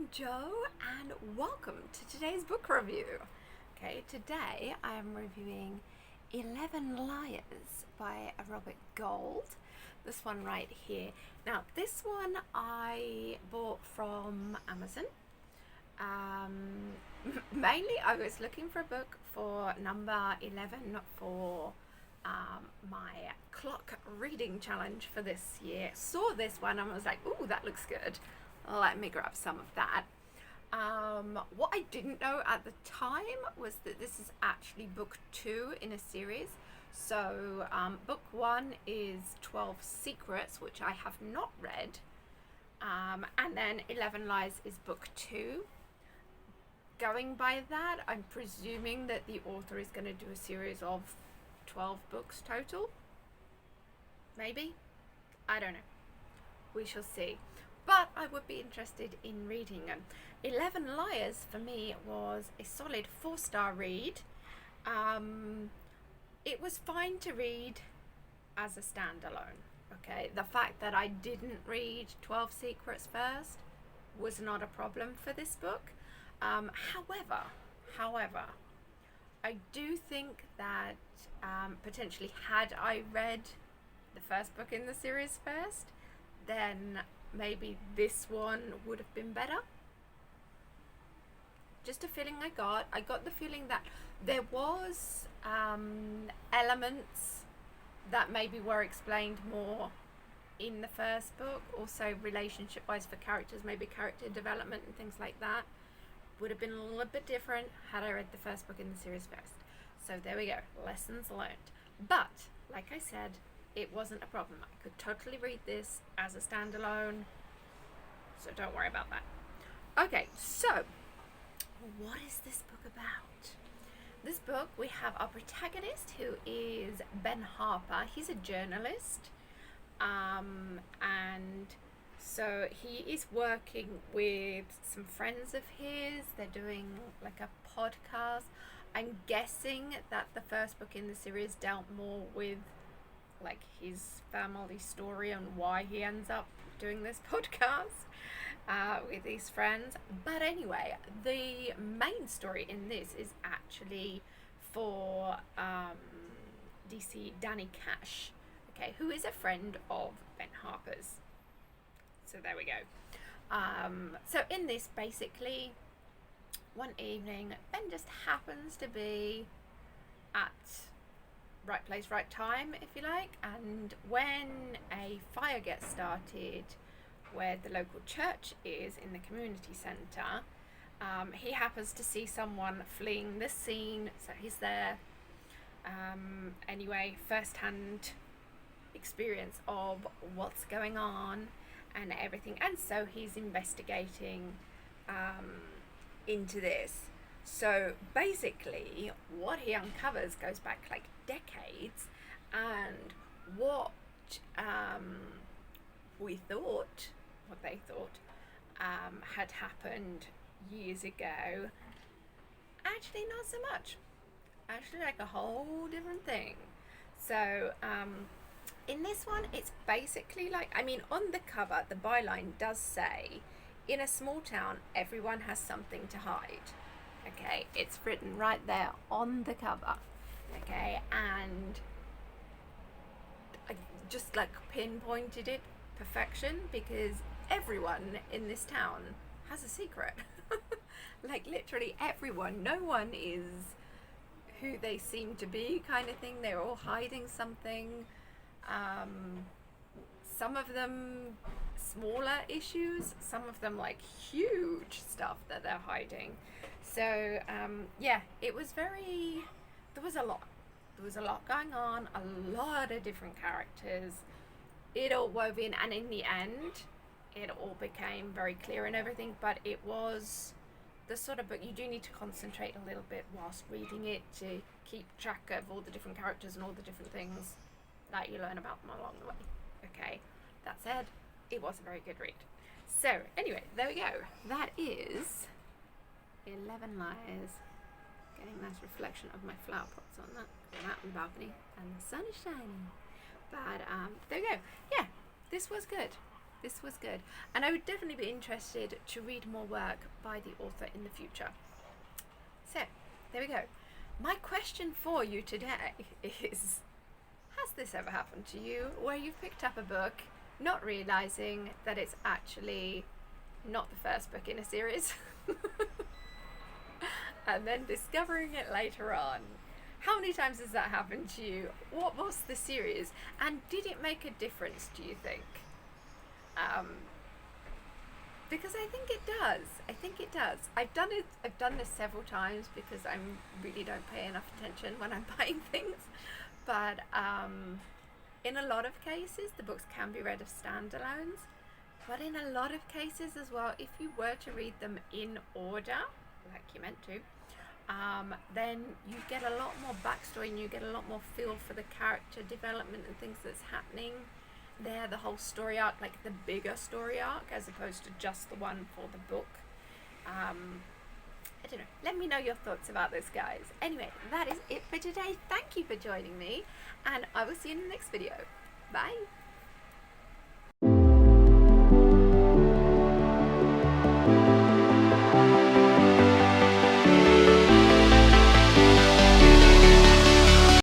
I'm Jo, and welcome to today's book review. Okay, today I am reviewing 11 Liars by Robert Gould. This one right here. Now, this one I bought from Amazon. Mainly I was looking for a book for number 11 for my clock reading challenge for this year. Saw this one and was like, ooh, that looks good. Let me grab some of that. What I didn't know at the time was that this is actually book 2 in a series. So book 1 is 12 Secrets, which I have not read, and then 11 Lies is book 2. Going by that, I'm presuming that the author is going to do a series of 12 books total. Maybe? I don't know. We shall see. But I would be interested in reading them. 11 Liars for me was a solid 4-star read. It was fine to read as a standalone. Okay, the fact that I didn't read 12 Secrets first was not a problem for this book. However, I do think that potentially had I read the first book in the series first, then maybe this one would have been better. Just a feeling I got. I got the feeling that there was elements that maybe were explained more in the first book. Also relationship wise for characters, maybe character development and things like that would have been a little bit different had I read the first book in the series first. So there we go, lessons learned. But like I said, it wasn't a problem. I could totally read this as a standalone, so don't worry about that. Okay, so what is this book about? This book, we have our protagonist, who is Ben Harper. He's a journalist, and so he is working with some friends of his. They're doing like a podcast. I'm guessing that the first book in the series dealt more with like his family story and why he ends up doing this podcast with his friends. But anyway, the main story in this is actually for DC Danny Cash, okay, who is a friend of Ben Harper's. So there we go. So in this, basically, one evening, Ben just happens to be at right place, right time, if you like, and when a fire gets started where the local church is in the community centre, he happens to see someone fleeing the scene, so he's there. Anyway, first-hand experience of what's going on and everything, and so he's investigating into this. So basically what he uncovers goes back like decades, and what they thought had happened years ago, actually not so much, actually like a whole different thing. So in this one, it's basically like, I mean, on the cover the byline does say, in a small town everyone has something to hide. Okay, it's written right there on the cover. Okay, and I just like pinpointed it perfection, because everyone in this town has a secret. Like literally everyone. No one is who they seem to be, kind of thing. They're all hiding something. Some of them smaller issues, some of them like huge stuff that they're hiding. So yeah, it was very, there was a lot going on, a lot of different characters, it all wove in, and in the end it all became very clear and everything. But it was the sort of book you do need to concentrate a little bit whilst reading it to keep track of all the different characters and all the different things that you learn about them along the way. Okay, that said, it was a very good read. So anyway, there we go. That is 11 Liars. Getting a nice reflection of my flower pots on that. I'm out in the balcony and the sun is shining. But there we go. Yeah, this was good. This was good. And I would definitely be interested to read more work by the author in the future. So, there we go. My question for you today is, has this ever happened to you where you've picked up a book not realising that it's actually not the first book in a series and then discovering it later on? How many times has that happened to you? What was the series? And did it make a difference, do you think? Because I think it does. I think it does. I've done this several times because I really don't pay enough attention when I'm buying things. But in a lot of cases, the books can be read as standalones. But in a lot of cases as well, if you were to read them in order, like you're meant to, then you get a lot more backstory and you get a lot more feel for the character development and things that's happening there, the whole story arc, like the bigger story arc, as opposed to just the one for the book. I don't know. Let me know your thoughts about this, guys. Anyway, that is it for today. Thank you for joining me, and I will see you in the next video. Bye.